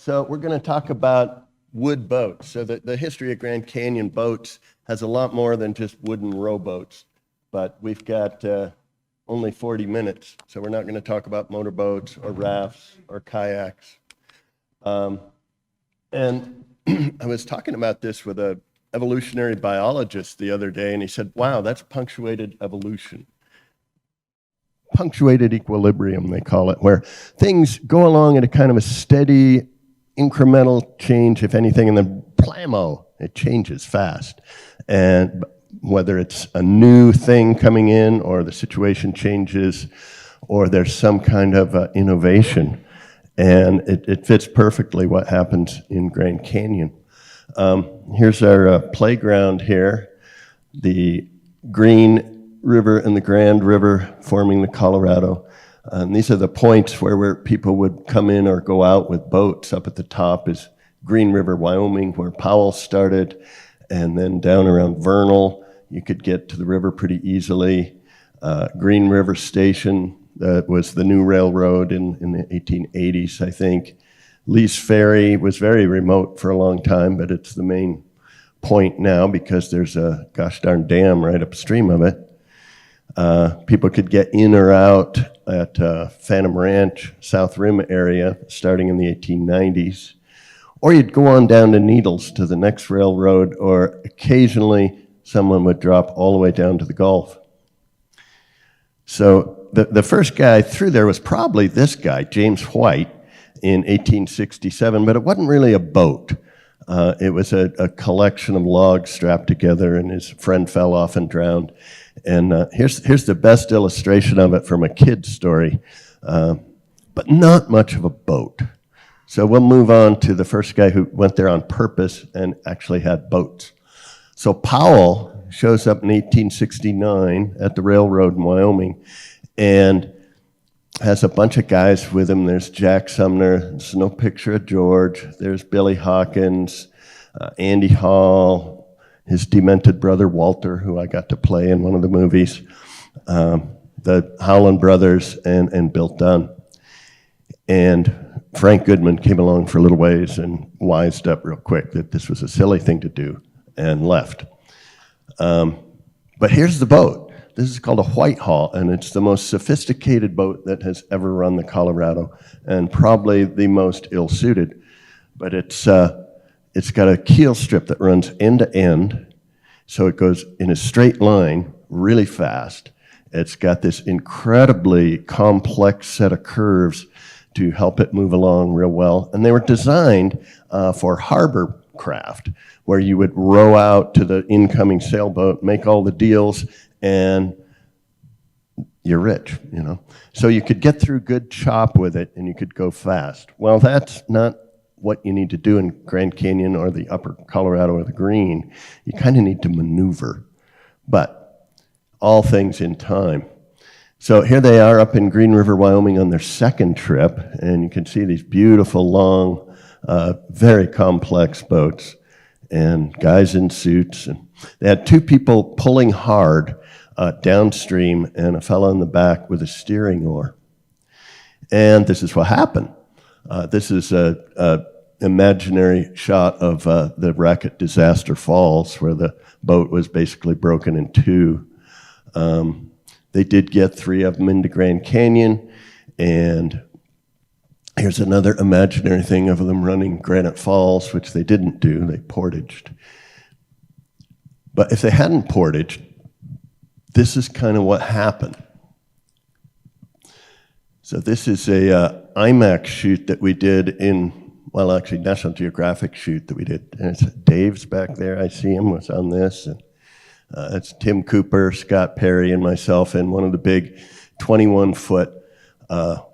So we're going to talk about wood boats. So the history of Grand Canyon boats has a lot more than just wooden rowboats. But we've got only 40 minutes, so we're not going to talk about motorboats or rafts or kayaks. And I was talking about this with an evolutionary biologist the other day, and he said, wow, that's punctuated evolution. Punctuated equilibrium, they call it, where things go along at a kind of a steady, incremental change, if anything, and then blammo, it changes fast. And whether it's a new thing coming in, or the situation changes, or there's some kind of innovation. And it fits perfectly what happens in Grand Canyon. Here's our playground here. The Green River and the Grand River forming the Colorado. And these are the points where people would come in or go out with boats. Up at the top is Green River, Wyoming, where Powell started. And then down around Vernal, you could get to the river pretty easily. Green River Station, that was the new railroad in the 1880s, I think. Lee's Ferry was very remote for a long time, but it's the main point now because there's a gosh darn dam right upstream of it. People could get in or out at Phantom Ranch, South Rim area, starting in the 1890s. Or you'd go on down to Needles to the next railroad, or occasionally someone would drop all the way down to the Gulf. So the first guy through there was probably this guy, James White, in 1867, but it wasn't really a boat. It was a collection of logs strapped together, and his friend fell off and drowned. And here's the best illustration of it from a kid's story, but not much of a boat. So we'll move on to the first guy who went there on purpose and actually had boats. So Powell shows up in 1869 at the railroad in Wyoming and has a bunch of guys with him. There's Jack Sumner. There's no picture of George. There's Billy Hawkins, Andy Hall, his demented brother Walter, who I got to play in one of the movies, the Howland brothers, and Bill Dunn. And Frank Goodman came along for a little ways and wised up real quick that this was a silly thing to do and left. But here's the boat. This is called a Whitehall, and it's the most sophisticated boat that has ever run the Colorado, and probably the most ill-suited. But it's got a keel strip that runs end to end, so it goes in a straight line really fast. It's got this incredibly complex set of curves to help it move along real well. And they were designed for harbor craft, where you would row out to the incoming sailboat, make all the deals, and you're rich, you know. So you could get through good chop with it, and you could go fast. Well, that's not what you need to do in Grand Canyon or the Upper Colorado or the Green. You kind of need to maneuver, but all things in time. So here they are up in Green River, Wyoming on their second trip, and you can see these beautiful, long, very complex boats and guys in suits. And they had two people pulling hard downstream and a fellow in the back with a steering oar. And this is what happened. This is an imaginary shot of the wreck at Disaster Falls, where the boat was basically broken in two. They did get 3 of them into Grand Canyon, and here's another imaginary thing of them running Granite Falls, which they didn't do, they portaged. But if they hadn't portaged, this is kind of what happened. So this is a IMAX shoot that we did in, well, actually National Geographic shoot that we did. And it's Dave's back there, I see him, was on this. And it's Tim Cooper, Scott Perry, and myself in one of the big 21-foot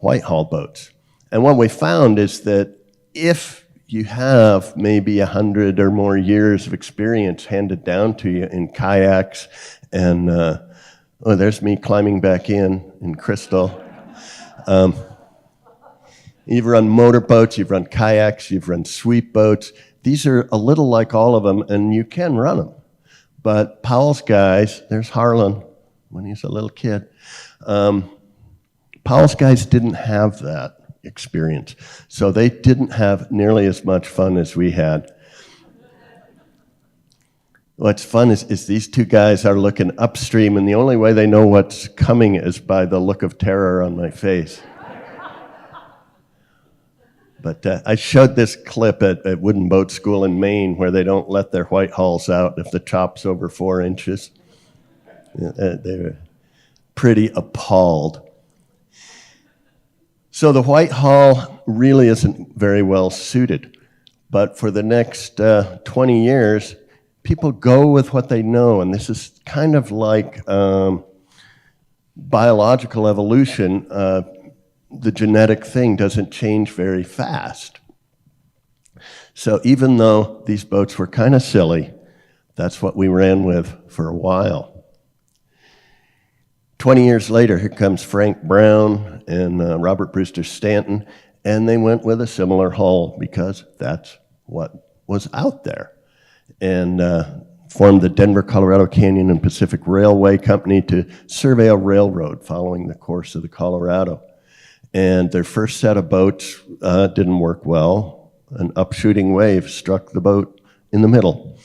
Whitehall boats. And what we found is that if you have maybe 100 or more years of experience handed down to you in kayaks, and oh, there's me climbing back in Crystal. You've run motorboats, you've run kayaks, you've run sweep boats. These are a little like all of them, and you can run them. But Powell's guys, there's Harlan when he's a little kid. Powell's guys didn't have that. experience. So they didn't have nearly as much fun as we had. What's fun is these two guys are looking upstream, and the only way they know what's coming is by the look of terror on my face. But I showed this clip at Wooden Boat School in Maine where they don't let their whitehauls out if the chop's over 4 inches. They were pretty appalled. So the whitehaul really isn't very well suited. But for the next 20 years, people go with what they know, and this is kind of like biological evolution. The genetic thing doesn't change very fast. So even though these boats were kind of silly, that's what we ran with for a while. 20 years later, here comes Frank Brown and Robert Brewster Stanton, and they went with a similar hull because that's what was out there. And formed the Denver, Colorado Canyon and Pacific Railway Company to survey a railroad following the course of the Colorado. And their first set of boats didn't work well. An upshooting wave struck the boat in the middle.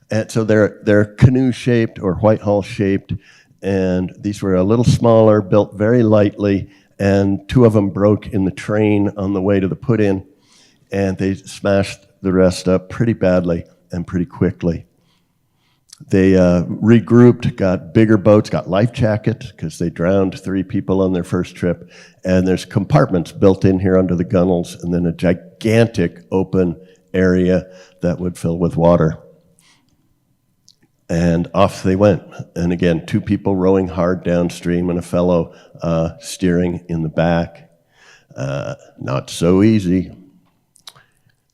And so they're canoe-shaped or whitehaul shaped, and these were a little smaller, built very lightly, and 2 of them broke in the train on the way to the put-in, and they smashed the rest up pretty badly and pretty quickly. They regrouped, got bigger boats, got life jackets, because they drowned 3 people on their first trip, and there's compartments built in here under the gunnels, and then a gigantic open area that would fill with water. And off they went. And again, 2 people rowing hard downstream and a fellow steering in the back. Not so easy.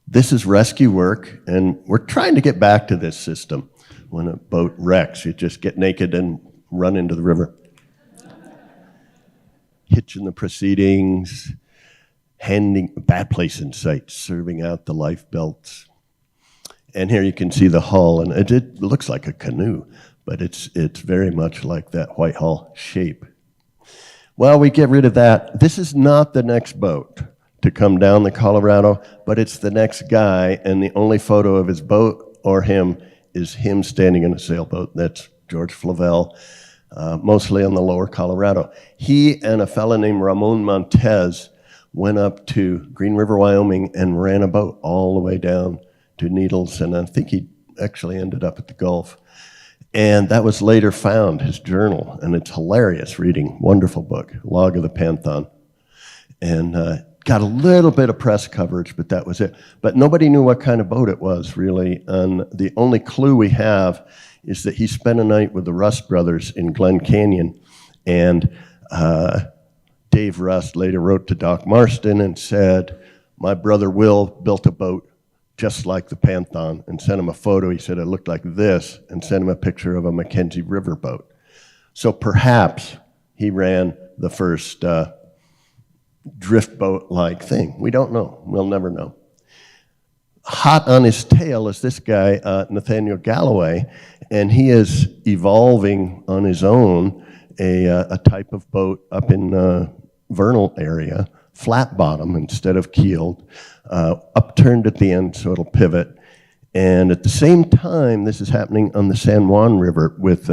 This is rescue work, and we're trying to get back to this system. When a boat wrecks, you just get naked and run into the river. Hitching the proceedings, handing a bad place in sight, serving out the life belts. And here you can see the hull, and it looks like a canoe, but it's very much like that whitehaul shape. Well, we get rid of that. This is not the next boat to come down the Colorado, but it's the next guy, and the only photo of his boat or him is him standing in a sailboat. That's George Flavel, mostly on the lower Colorado. He and a fellow named Ramon Montez went up to Green River, Wyoming, and ran a boat all the way down to Needles, and I think he actually ended up at the Gulf. And that was later found, his journal, and it's hilarious reading. Wonderful book, Log of the Panthon. And got a little bit of press coverage, but that was it. But nobody knew what kind of boat it was, really. And the only clue we have is that he spent a night with the Rust brothers in Glen Canyon. And Dave Rust later wrote to Doc Marston and said, my brother Will built a boat just like the Panthon, and sent him a photo. He said it looked like this, and sent him a picture of a Mackenzie River boat. So perhaps he ran the first drift boat-like thing. We don't know. We'll never know. Hot on his tail is this guy, Nathaniel Galloway, and he is evolving on his own a type of boat up in Vernal area, flat bottom instead of keeled, upturned at the end so it'll pivot. And at the same time, this is happening on the San Juan River with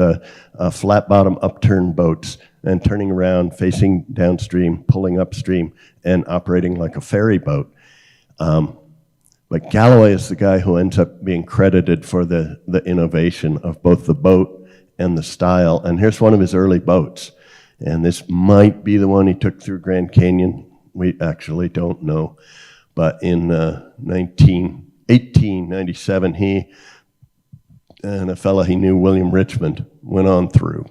flat bottom upturned boats and turning around, facing downstream, pulling upstream, and operating like a ferry boat. But Galloway is the guy who ends up being credited for the innovation of both the boat and the style. And here's one of his early boats. And this might be the one he took through Grand Canyon. We actually don't know. But in 1897, he and a fellow he knew, William Richmond, went on through.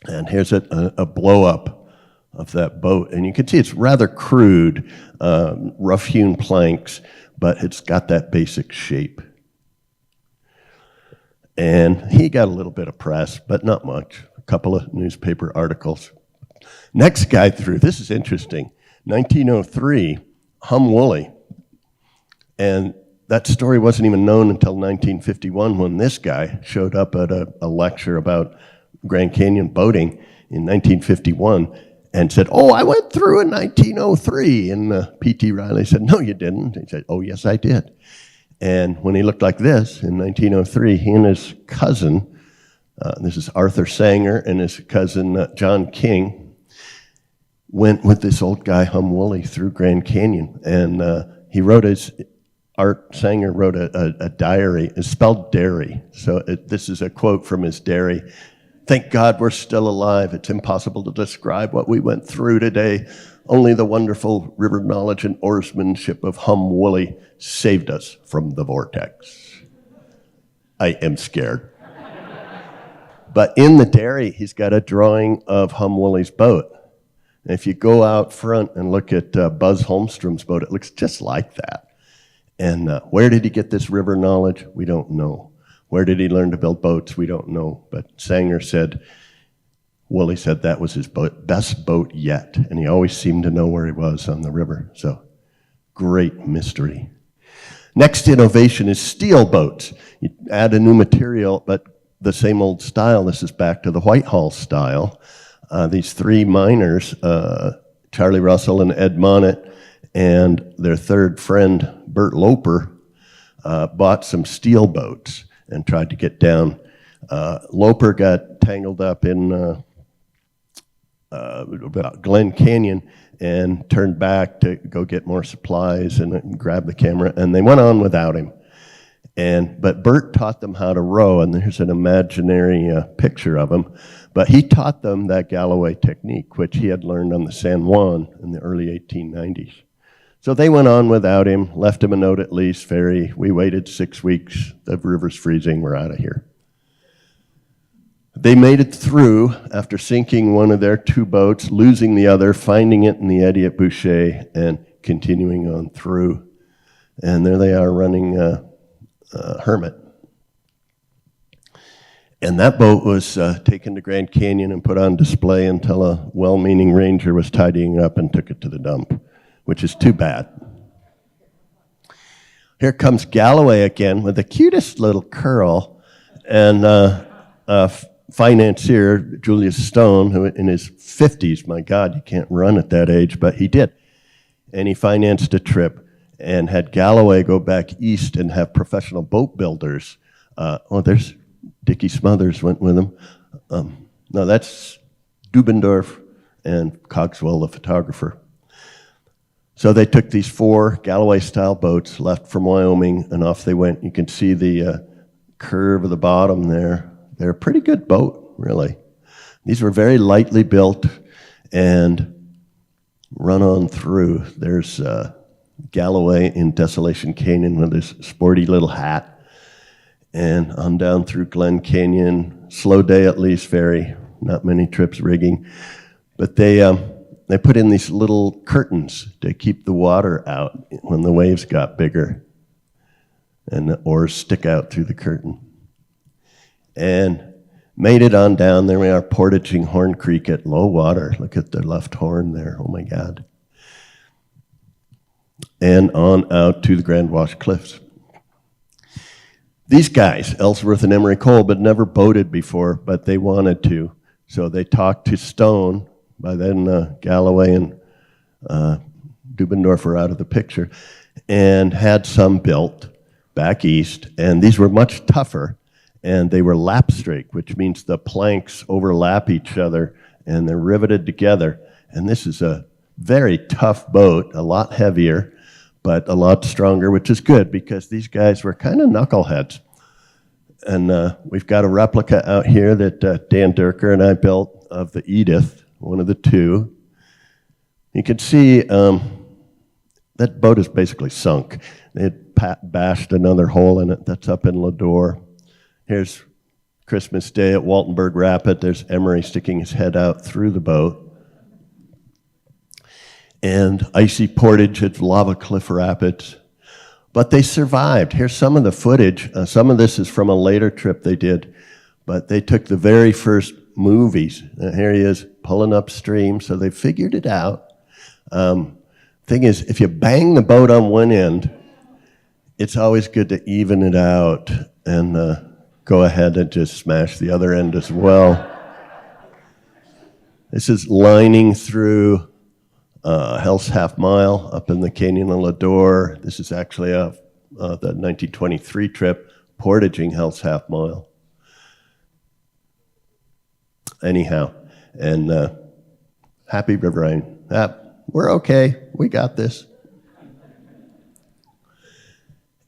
And here's a blow-up of that boat. And you can see it's rather crude, rough-hewn planks, but it's got that basic shape. And he got a little bit of press, but not much. A couple of newspaper articles. Next guy through, this is interesting. 1903, Hum Woolley. And that story wasn't even known until 1951 when this guy showed up at a lecture about Grand Canyon boating in 1951. and said, "Oh, I went through in 1903." And P.T. Riley said, "No, you didn't." He said, "Oh, yes, I did." And when he looked like this in 1903, he and his cousin, this is Arthur Sanger and his cousin John King, went with this old guy, Hum Woolley, through Grand Canyon. And Art Sanger wrote a diary. It's spelled dairy. So this is a quote from his diary. "Thank God we're still alive. It's impossible to describe what we went through today. Only the wonderful river knowledge and oarsmanship of Hum Woolley saved us from the vortex." I am scared. But in the dairy, he's got a drawing of Hum Woolley's boat. And if you go out front and look at Buzz Holmstrom's boat, it looks just like that. And where did he get this river knowledge? We don't know. Where did he learn to build boats? We don't know. But Sanger said, Woolley said that was his best boat yet. And he always seemed to know where he was on the river. So great mystery. Next innovation is steel boats. You add a new material, but the same old style. This is back to the Whitehall style. These three miners, Charlie Russell and Ed Monnet, and their third friend, Bert Loper, bought some steel boats and tried to get down. Loper got tangled up in Glen Canyon and turned back to go get more supplies and grab the camera, and they went on without him. But Bert taught them how to row, and there's an imaginary picture of him. But he taught them that Galloway technique, which he had learned on the San Juan in the early 1890s. So they went on without him, left him a note at least, "Ferry, we waited 6 weeks, the river's freezing, we're out of here." They made it through after sinking one of their two boats, losing the other, finding it in the eddy at Boucher, and continuing on through. And there they are running Hermit. And that boat was taken to Grand Canyon and put on display until a well-meaning ranger was tidying it up and took it to the dump, which is too bad. Here comes Galloway again with the cutest little curl, and financier, Julius Stone, who in his 50s, my God, you can't run at that age, but he did. And he financed a trip and had Galloway go back east and have professional boat builders. There's Dickie Smothers went with him. No, that's Dubendorf and Cogswell, the photographer. So they took these 4 Galloway-style boats, left from Wyoming, and off they went. You can see the curve of the bottom there. They're a pretty good boat, really. These were very lightly built and run on through. There's Galloway in Desolation Canyon with his sporty little hat, and on down through Glen Canyon. Slow day at Lee's Ferry, not many trips rigging. But they put in these little curtains to keep the water out when the waves got bigger, and the oars stick out through the curtain. And made it on down. There we are, portaging Horn Creek at low water. Look at the left horn there, oh my God. And on out to the Grand Wash Cliffs. These guys, Ellsworth and Emery Kolb, had never boated before, but they wanted to. So they talked to Stone. By then, Galloway and Dubendorf were out of the picture, and had some built back east. And these were much tougher, and they were lap strake, which means the planks overlap each other, and they're riveted together. And this is a very tough boat, a lot heavier, but a lot stronger, which is good because these guys were kind of knuckleheads. And we've got a replica out here that Dan Durker and I built of the Edith, one of the two. You can see that boat is basically sunk. They had bashed another hole in it. That's up in Ladore. Here's Christmas Day at Waltenberg Rapid. There's Emery sticking his head out through the boat. And icy portage at Lava Cliff Rapids. But they survived. Here's some of the footage. Some of this is from a later trip they did, but they took the very first movies. Here he is pulling upstream, so they figured it out. Thing is, if you bang the boat on one end, it's always good to even it out and go ahead and just smash the other end as well. This is lining through Hell's Half Mile up in the Canyon of Lador. This is actually the 1923 trip, portaging Hell's Half Mile. Anyhow, and happy riverine. We're okay. We got this.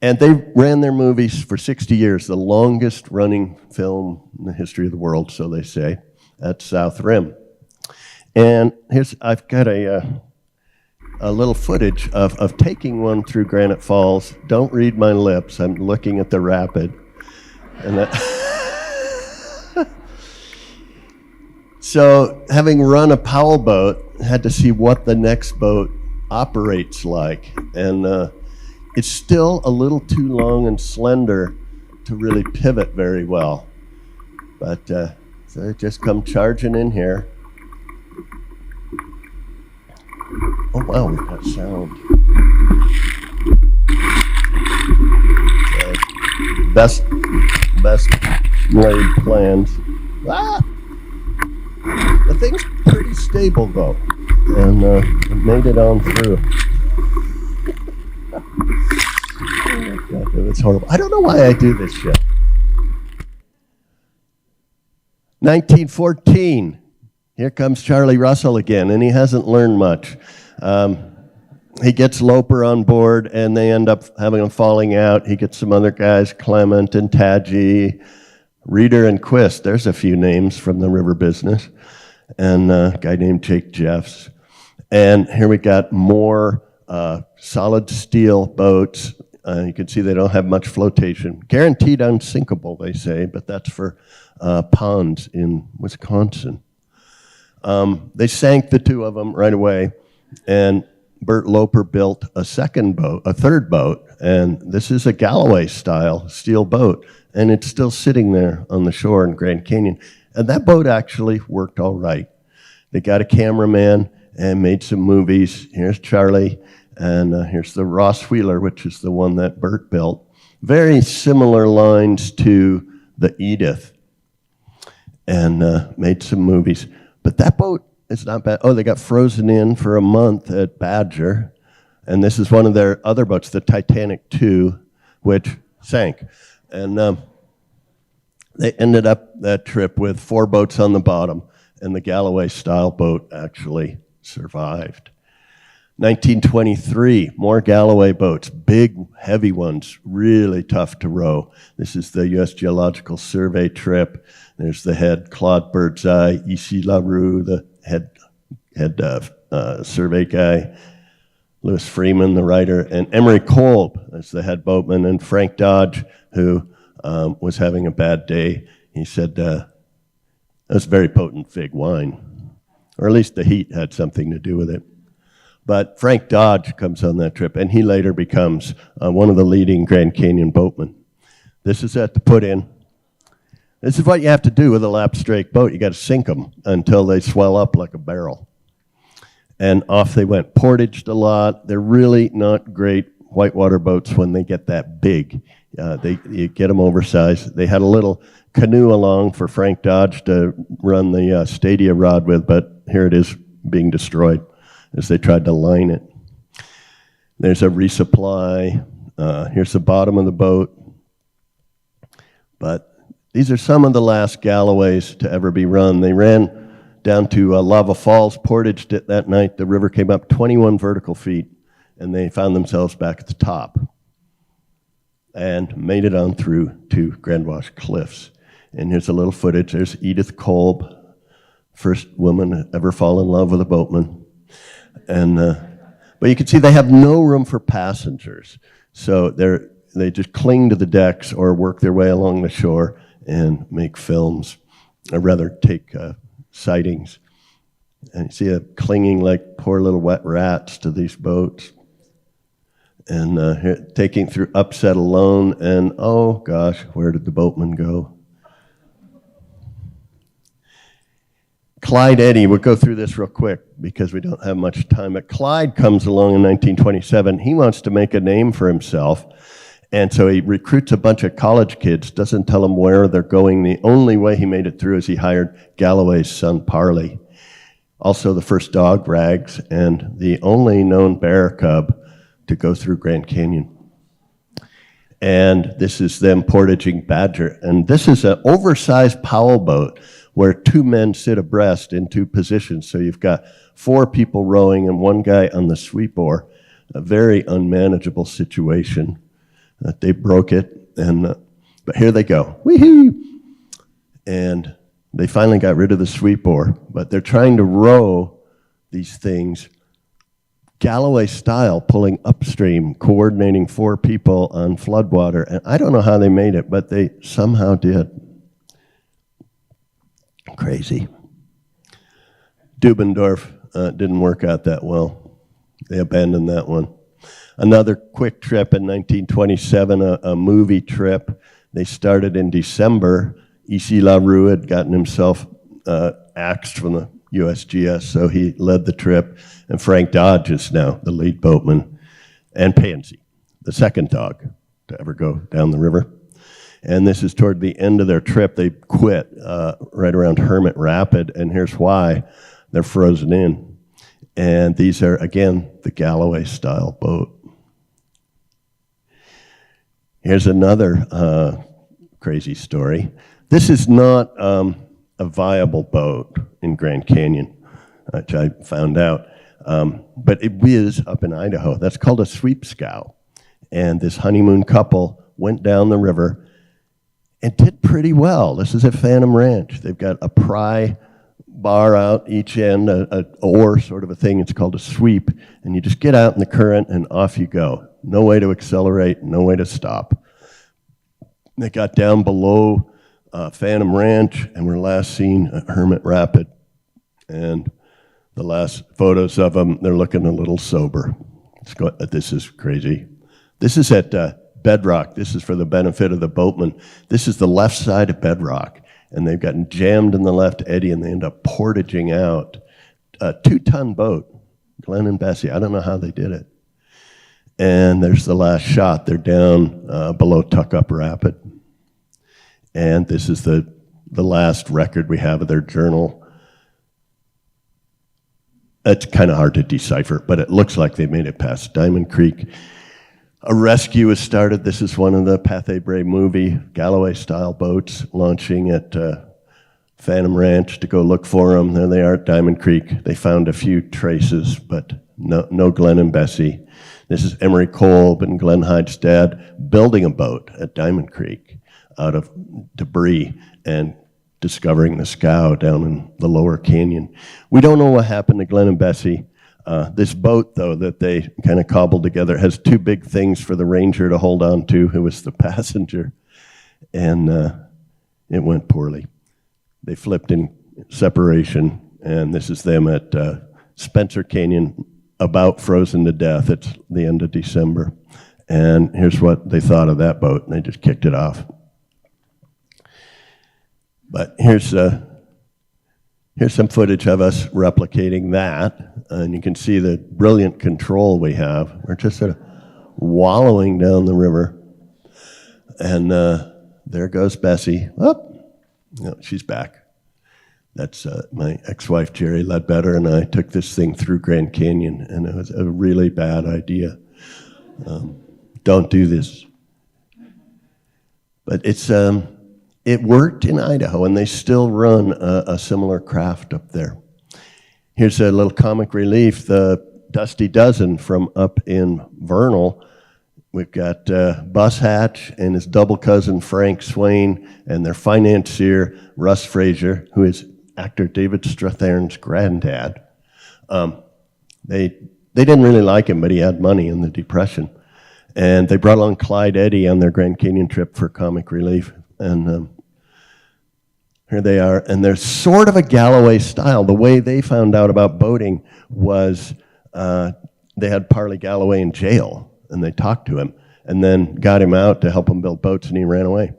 And they ran their movies for 60 years, the longest running film in the history of the world, so they say, at South Rim. And I've got a little footage of taking one through Granite Falls. Don't read my lips, I'm looking at the rapid. And so having run a Powell boat, had to see what the next boat operates like. And it's still a little too long and slender to really pivot very well. But so it just come charging in here. Oh wow, we've got sound. Okay. Best laid plans. Ah! The thing's pretty stable though, and it made it on through. Oh God, it was horrible. I don't know why I do this shit. 1914. Here comes Charlie Russell again, and he hasn't learned much. He gets Loper on board, and they end up having a falling out. He gets some other guys, Clement and Tadgee, Reeder and Quist. There's a few names from the river business. And a guy named Jake Jeffs. And here we got more solid steel boats. You can see they don't have much flotation. Guaranteed unsinkable, they say, but that's for ponds in Wisconsin. They sank the two of them right away, and Bert Loper built a third boat, and this is a Galloway-style steel boat, and it's still sitting there on the shore in Grand Canyon. And that boat actually worked all right. They got a cameraman and made some movies. Here's Charlie, and here's the Ross Wheeler, which is the one that Bert built. Very similar lines to the Edith, and made some movies. But that boat is not bad. Oh, they got frozen in for a month at Badger, and this is one of their other boats, the Titanic II, which sank. And they ended up that trip with 4 boats on the bottom, and the Galloway-style boat actually survived. 1923, more Galloway boats, big, heavy ones, really tough to row. This is the U.S. Geological Survey trip. There's the head Claude Birdseye, E.C. LaRue, the head survey guy, Louis Freeman, the writer, and Emery Kolb as the head boatman, and Frank Dodge, who was having a bad day. He said, that was very potent fig wine, or at least the heat had something to do with it. But Frank Dodge comes on that trip, and he later becomes one of the leading Grand Canyon boatmen. This is at the put-in. This is what you have to do with a lap-strake boat. You got to sink them until they swell up like a barrel. And off they went. Portaged a lot. They're really not great whitewater boats when they get that big. You get them oversized. They had a little canoe along for Frank Dodge to run the Stadia rod with, but here it is being destroyed as they tried to line it. There's a resupply. Here's the bottom of the boat. But these are some of the last Galloways to ever be run. They ran down to Lava Falls, portaged it that night. The river came up 21 vertical feet, and they found themselves back at the top and made it on through to Grand Wash Cliffs. And here's a little footage. There's Edith Kolb, first woman to ever fall in love with a boatman. And but you can see they have no room for passengers. So they just cling to the decks or work their way along the shore and make films, or rather take sightings. And you see them clinging like poor little wet rats to these boats. And here, taking through Upset alone, and oh gosh, where did the boatman go? Clyde Eddy, we'll go through this real quick because we don't have much time, but Clyde comes along in 1927. He wants to make a name for himself, and so he recruits a bunch of college kids, doesn't tell them where they're going. The only way he made it through is he hired Galloway's son, Parley. Also the first dog, Rags, and the only known bear cub to go through Grand Canyon. And this is them portaging Badger. And this is an oversized Powell boat where two men sit abreast in two positions. So you've got four people rowing and one guy on the sweep oar. A very unmanageable situation. They broke it, and but here they go. Wee-hoo! And they finally got rid of the sweep oar, but they're trying to row these things Galloway style, pulling upstream, coordinating four people on floodwater. And I don't know how they made it, but they somehow did. Crazy. Dubendorf didn't work out that well. They abandoned that one. Another quick trip in 1927, a movie trip. They started in December. E.C. LaRue had gotten himself axed from the USGS, so he led the trip. And Frank Dodge is now the lead boatman. And Pansy, the second dog to ever go down the river. And this is toward the end of their trip. They quit right around Hermit Rapid, and here's why. They're frozen in. And these are, again, the Galloway-style boat. Here's another crazy story. This is not a viable boat in Grand Canyon, which I found out. But it is up in Idaho. That's called a sweep scow. And this honeymoon couple went down the river and did pretty well. This is at Phantom Ranch. They've got a pry bar out each end, a oar sort of a thing. It's called a sweep. And you just get out in the current and off you go. No way to accelerate, no way to stop. They got down below Phantom Ranch and were last seen at Hermit Rapid. And the last photos of them, they're looking a little sober. This is crazy. This is at Bedrock. This is for the benefit of the boatman. This is the left side of Bedrock. And they've gotten jammed in the left eddy, and they end up portaging out. A 2-ton boat, Glenn and Bessie. I don't know how they did it. And there's the last shot. They're down below Tuck-Up Rapid. And this is the last record we have of their journal. It's kind of hard to decipher, but it looks like they made it past Diamond Creek. A rescue was started. This is one of the Pathé Bray movie Galloway-style boats launching at Phantom Ranch to go look for them. There they are at Diamond Creek. They found a few traces, but no Glenn and Bessie. This is Emery Kolb and Glenn Hyde's dad building a boat at Diamond Creek out of debris and discovering the scow down in the lower canyon. We don't know what happened to Glenn and Bessie. This boat, though, that they kind of cobbled together has two big things for the ranger to hold on to, who was the passenger, and it went poorly. They flipped in separation, and this is them at Spencer Canyon, about frozen to death. It's the end of December, and here's what they thought of that boat, and they just kicked it off. But here's some footage of us replicating that, and you can see the brilliant control we have. We're just sort of wallowing down the river, and there goes Bessie. Oh, no, she's back. That's my ex-wife, Jerry Ledbetter, and I took this thing through Grand Canyon, and it was a really bad idea. Don't do this. But it worked in Idaho, and they still run a similar craft up there. Here's a little comic relief, the Dusty Dozen from up in Vernal. We've got Bus Hatch and his double cousin Frank Swain and their financier Russ Frazier, who is actor David Strathairn's granddad. They didn't really like him, but he had money in the Depression. And they brought along Clyde Eddy on their Grand Canyon trip for comic relief. And here they are, and they're sort of a Galloway style. The way they found out about boating was they had Parley Galloway in jail, and they talked to him, and then got him out to help him build boats, and he ran away.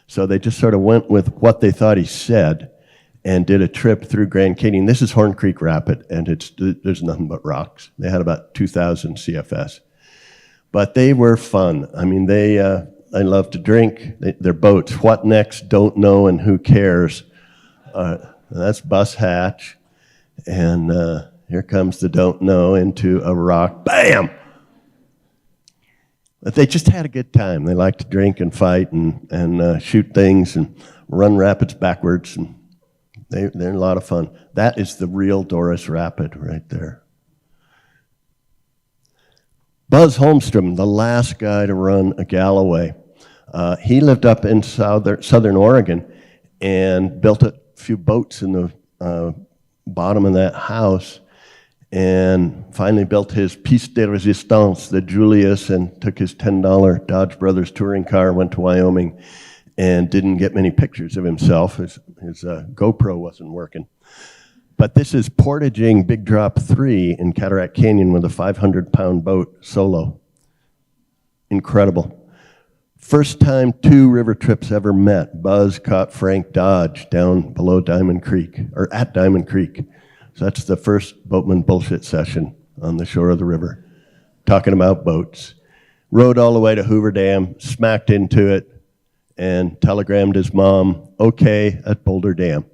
So they just sort of went with what they thought he said and did a trip through Grand Canyon. This is Horn Creek Rapid, and there's nothing but rocks. They had about 2,000 CFS. But they were fun. I mean, they love to drink. Their boats, what next, don't know, and who cares. That's Bus Hatch. And here comes the don't know into a rock. Bam! But they just had a good time. They liked to drink and fight and shoot things and run rapids backwards. And they're a lot of fun. That is the real Doris Rapid right there. Buzz Holmstrom, the last guy to run a Galloway. He lived up in southern Oregon and built a few boats in the bottom of that house, and finally built his piece de resistance, the Julius, and took his $10 Dodge Brothers touring car, went to Wyoming, and didn't get many pictures of himself. His GoPro wasn't working. But this is portaging Big Drop 3 in Cataract Canyon with a 500-pound boat solo. Incredible. First time two river trips ever met. Buzz caught Frank Dodge down below Diamond Creek, or at Diamond Creek. So that's the first boatman bullshit session on the shore of the river, talking about boats. Rode all the way to Hoover Dam, smacked into it, and telegrammed his mom, okay, at Boulder Dam.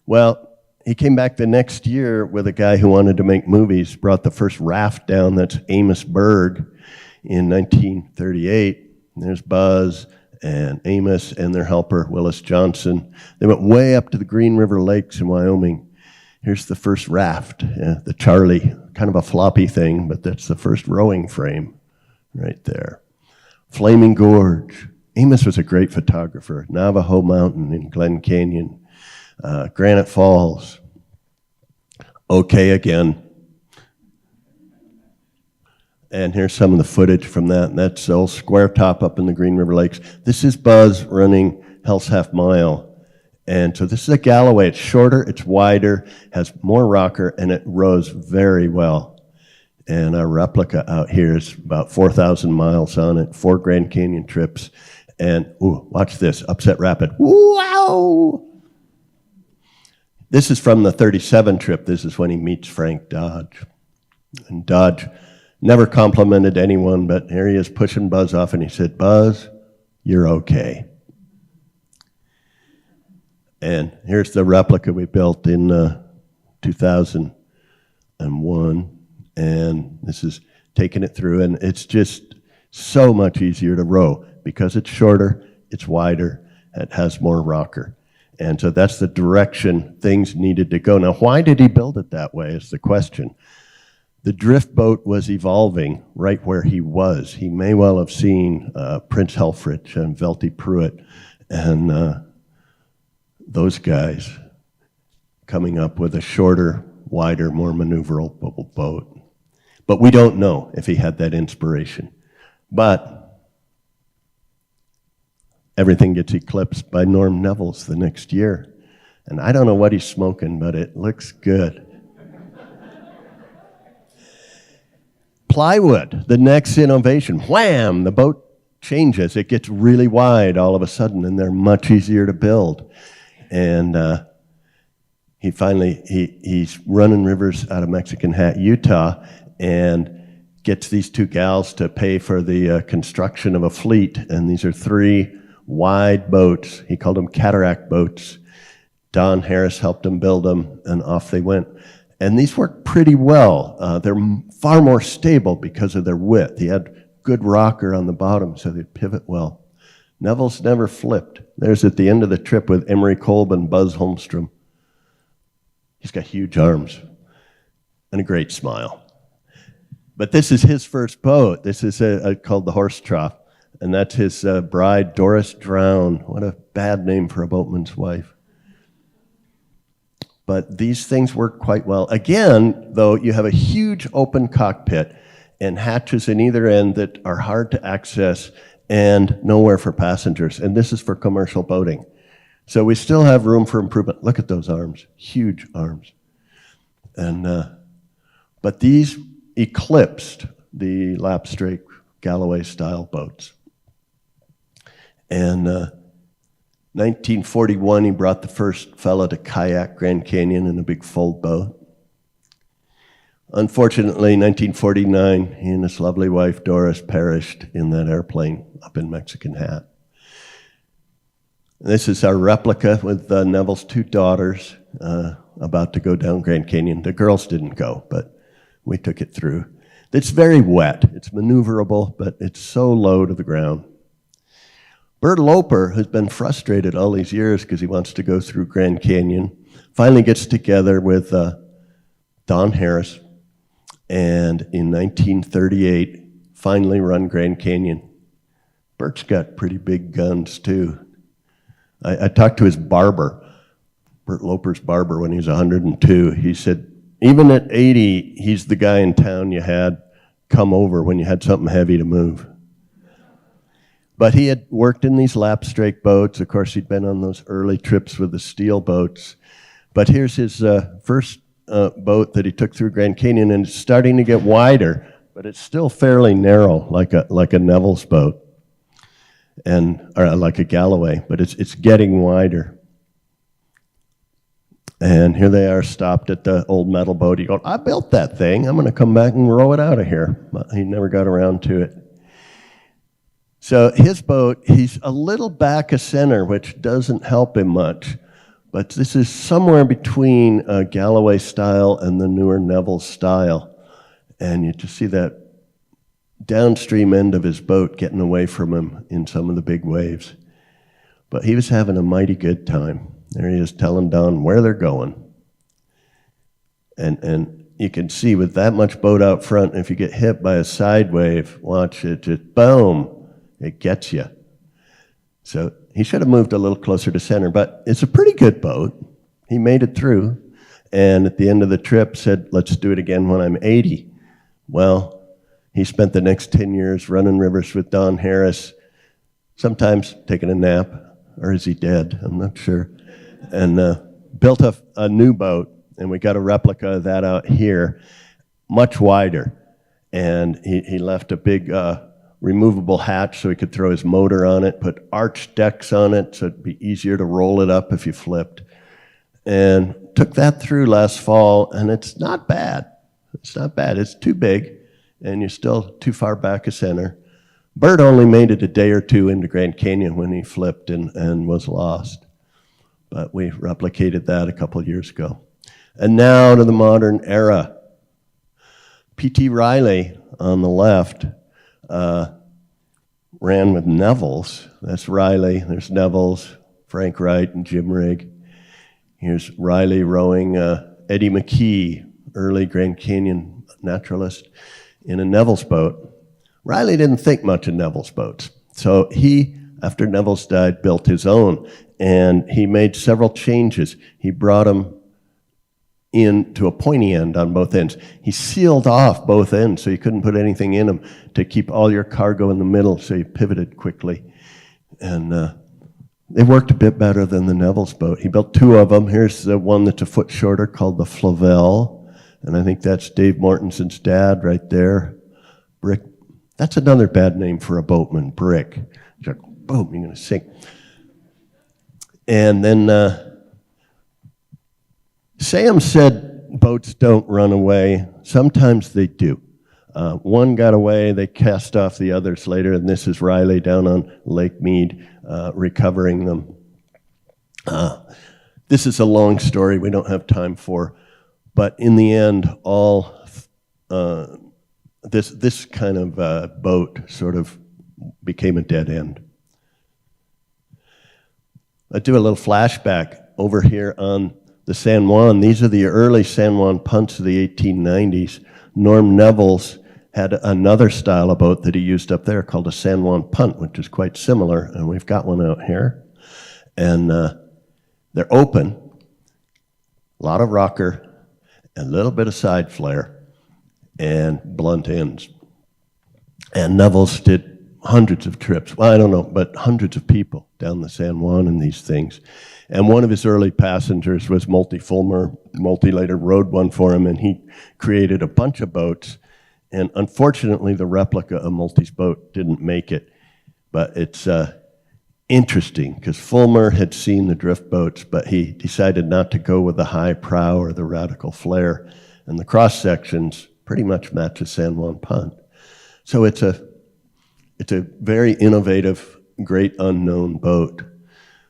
Well, he came back the next year with a guy who wanted to make movies, brought the first raft down, that's Amos Berg, in 1938. And there's Buzz and Amos and their helper, Willis Johnson. They went way up to the Green River Lakes in Wyoming. Here's the first raft, the Charlie, kind of a floppy thing, but that's the first rowing frame right there. Flaming Gorge. Amos was a great photographer. Navajo Mountain in Glen Canyon. Granite Falls. Okay again. And here's some of the footage from that. And that's old Square Top up in the Green River Lakes. This is Buzz running Hell's Half Mile. And so this is a Galloway. It's shorter, it's wider, has more rocker, and it rows very well. And our replica out here is about 4,000 miles on it, 4 Grand Canyon trips. And, ooh, watch this, Upset Rapid. Wow! This is from the 37 trip. This is when he meets Frank Dodge. And Dodge never complimented anyone, but here he is pushing Buzz off, and he said, Buzz, you're okay. And here's the replica we built in 2001, and this is taking it through, and it's just so much easier to row because it's shorter, it's wider, it has more rocker. And so that's the direction things needed to go. Now, why did he build it that way is the question. The drift boat was evolving right where he was. He may well have seen Prince Helfrich and Velty Pruitt and those guys coming up with a shorter, wider, more maneuverable boat. But we don't know if he had that inspiration. But everything gets eclipsed by Norm Neville's the next year. And I don't know what he's smoking, but it looks good. Plywood, the next innovation. Wham! The boat changes. It gets really wide all of a sudden, and they're much easier to build. And he's running rivers out of Mexican Hat, Utah, and gets these two gals to pay for the construction of a fleet. And these are 3 wide boats. He called them cataract boats. Don Harris helped him build them, and off they went. And these work pretty well. They're far more stable because of their width. He had good rocker on the bottom, so they'd pivot well. Neville's never flipped. There's at the end of the trip with Emery Kolb and Buzz Holmstrom. He's got huge arms and a great smile. But this is his first boat. This is called the Horse Trough, and that's his bride, Doris Drown. What a bad name for a boatman's wife. But these things work quite well. Again, though, you have a huge open cockpit and hatches in either end that are hard to access and nowhere for passengers. And this is for commercial boating. So we still have room for improvement. Look at those arms, huge arms. And but these eclipsed the lapstrake Galloway style boats. And 1941, he brought the first fella to kayak Grand Canyon in a big fold boat. Unfortunately, 1949, he and his lovely wife, Doris, perished in that airplane up in Mexican Hat. This is our replica with Neville's 2 daughters. about to go down Grand Canyon. The girls didn't go, but we took it through. It's very wet. It's maneuverable, but it's so low to the ground. Bert Loper, who's been frustrated all these years because he wants to go through Grand Canyon, finally gets together with Don Harris, and in 1938, finally run Grand Canyon. Bert's got pretty big guns, too. I talked to his barber, Bert Loper's barber, when he was 102. He said, even at 80, he's the guy in town you had come over when you had something heavy to move. But he had worked in these lapstrake boats. Of course, he'd been on those early trips with the steel boats. But here's his first boat that he took through Grand Canyon, and it's starting to get wider, but it's still fairly narrow, like a Neville's boat, or like a Galloway, but it's getting wider. And here they are, stopped at the old metal boat. He goes, I built that thing. I'm going to come back and row it out of here. But he never got around to it. So his boat, he's a little back of center, which doesn't help him much. But this is somewhere between Galloway style and the newer Neville style. And you just see that downstream end of his boat getting away from him in some of the big waves. But he was having a mighty good time. There he is telling Don where they're going. And you can see with that much boat out front, if you get hit by a side wave, watch it, just boom, it gets you. So he should have moved a little closer to center, but it's a pretty good boat. He made it through, and at the end of the trip said, let's do it again when I'm 80. Well, he spent the next 10 years running rivers with Don Harris, sometimes taking a nap, or is he dead? I'm not sure. And built a new boat, and we got a replica of that out here, much wider. And he left a big removable hatch so he could throw his motor on it, put arch decks on it so it'd be easier to roll it up if you flipped. And took that through last fall, and it's not bad. It's not bad. It's too big, and you're still too far back of center. Bert only made it a day or two into Grand Canyon when he flipped and was lost. But we replicated that a couple of years ago. And now to the modern era. P.T. Riley on the left ran with Neville's. That's Riley. There's Neville's, Frank Wright, and Jim Rigg. Here's Riley rowing Eddie McKee, early Grand Canyon naturalist, in a Neville's boat. Riley didn't think much of Neville's boats. So he, after Neville's died, built his own. And he made several changes. He brought them in to a pointy end on both ends. He sealed off both ends so you couldn't put anything in them to keep all your cargo in the middle so you pivoted quickly. And they worked a bit better than the Neville's boat. He built two of them. Here's the one that's a foot shorter called the Flavel. And I think that's Dave Mortensen's dad right there. Brick. That's another bad name for a boatman, Brick. Like, boom, you're going to sink. And then Sam said boats don't run away. Sometimes they do. One got away, they cast off the others later, and this is Riley down on Lake Mead recovering them. This is a long story we don't have time for, but in the end, all this kind of boat sort of became a dead end. I do a little flashback over here on the San Juan. These are the early San Juan punts of the 1890s. Norm Neville's had another style of boat that he used up there called a San Juan punt, which is quite similar, and we've got one out here. And they're open, a lot of rocker, a little bit of side flare, and blunt ends. And Neville's did hundreds of trips, well, I don't know, but hundreds of people down the San Juan in these things. And one of his early passengers was Multi Fulmer. Multi later rode one for him, and he created a bunch of boats. And unfortunately, the replica of Multi's boat didn't make it. But it's interesting, because Fulmer had seen the drift boats, but he decided not to go with the high prow or the radical flare. And the cross sections pretty much match a San Juan punt. So it's a very innovative, great unknown boat,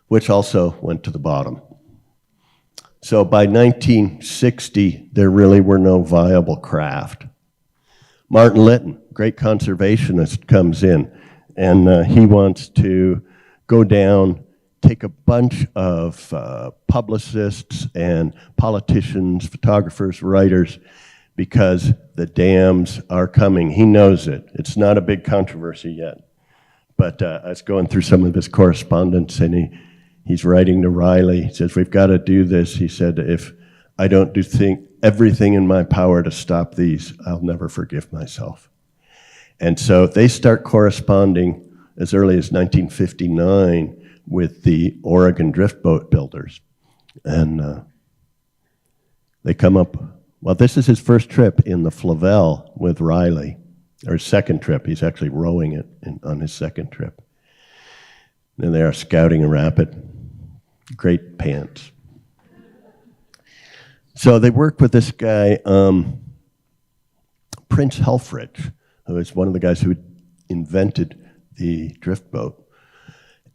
which also went to the bottom. So by 1960, there really were no viable craft. Martin Lytton, great conservationist, comes in, and he wants to go down, take a bunch of publicists and politicians, photographers, writers, because the dams are coming. He knows it. It's not a big controversy yet. But I was going through some of his correspondence, and he's writing to Riley. He says, we've got to do this. He said, if I don't do everything in my power to stop these, I'll never forgive myself. And so they start corresponding as early as 1959 with the Oregon drift boat builders. And they come up, well, this is his first trip in the Flavel with Riley, or his second trip. He's actually rowing it on his second trip. And they are scouting a rapid. Great pants. So they work with this guy, Prince Helfrich, who is one of the guys who invented the drift boat.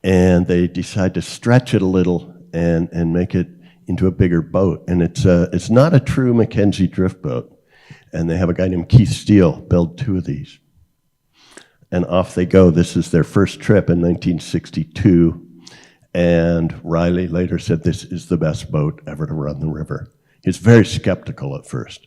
And they decide to stretch it a little and make it into a bigger boat. And it's not a true Mackenzie drift boat. And they have a guy named Keith Steele build 2 of these. And off they go. This is their first trip in 1962. And Riley later said, this is the best boat ever to run the river. He's very skeptical at first.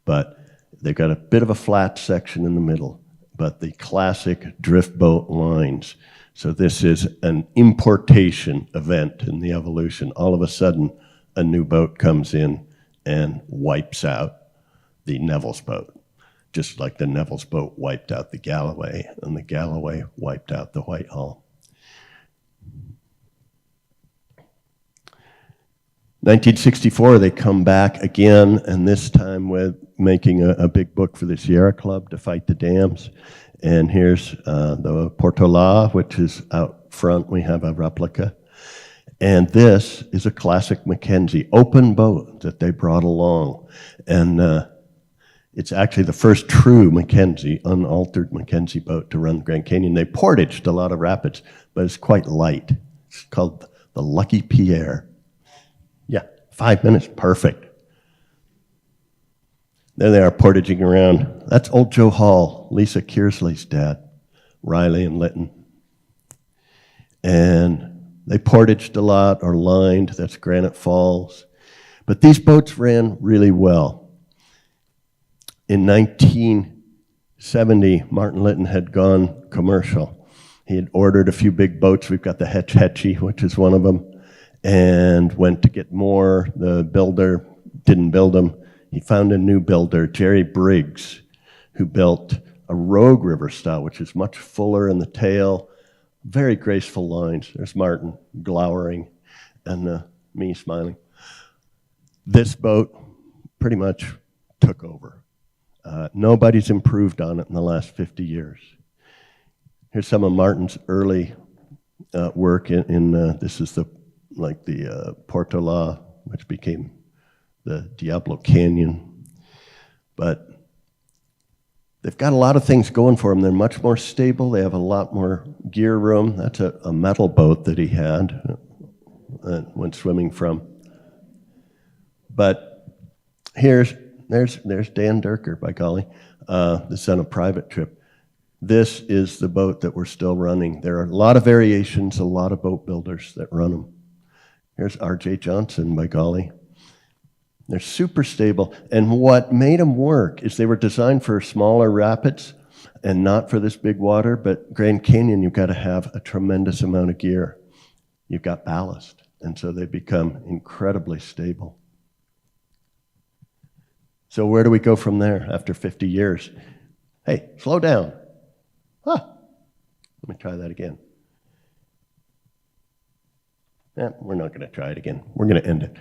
But they've got a bit of a flat section in the middle, but the classic drift boat lines. So this is an importation event in the evolution. All of a sudden, a new boat comes in and wipes out the Neville's boat, just like the Neville's boat wiped out the Galloway, and the Galloway wiped out the Whitehall. 1964, they come back again, and this time with making a big book for the Sierra Club to fight the dams. And here's the Portola, which is out front. We have a replica. And this is a classic Mackenzie open boat that they brought along. And it's actually the first true Mackenzie, unaltered Mackenzie boat to run the Grand Canyon. They portaged a lot of rapids, but it's quite light. It's called the Lucky Pierre. Yeah, 5 minutes, perfect. There they are portaging around. That's old Joe Hall, Lisa Kearsley's dad, Riley and Lytton. And they portaged a lot, or lined, that's Granite Falls. But these boats ran really well. In 1970, Martin Lytton had gone commercial. He had ordered a few big boats. We've got the Hetch Hetchy, which is one of them, and went to get more. The builder didn't build them. He found a new builder, Jerry Briggs, who built a Rogue River style, which is much fuller in the tail, very graceful lines. There's Martin glowering and me smiling. This boat pretty much took over. Nobody's improved on it in the last 50 years. Here's some of Martin's early work this is the Portola, which became the Diablo Canyon. But they've got a lot of things going for them. They're much more stable. They have a lot more gear room. That's a metal boat that he had went swimming from. But there's Dan Durker, by golly. This is on a private trip. This is the boat that we're still running. There are a lot of variations, a lot of boat builders that run them. Here's R.J. Johnson, by golly. They're super stable. And what made them work is they were designed for smaller rapids and not for this big water. But Grand Canyon, you've got to have a tremendous amount of gear. You've got ballast. And so they become incredibly stable. So where do we go from there after 50 years? Hey, slow down. Let me try that again. We're not going to try it again. We're going to end it.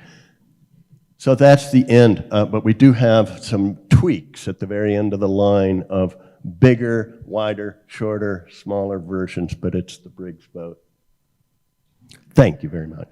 So that's the end, but we do have some tweaks at the very end of the line of bigger, wider, shorter, smaller versions, but it's the Briggs boat. Thank you very much.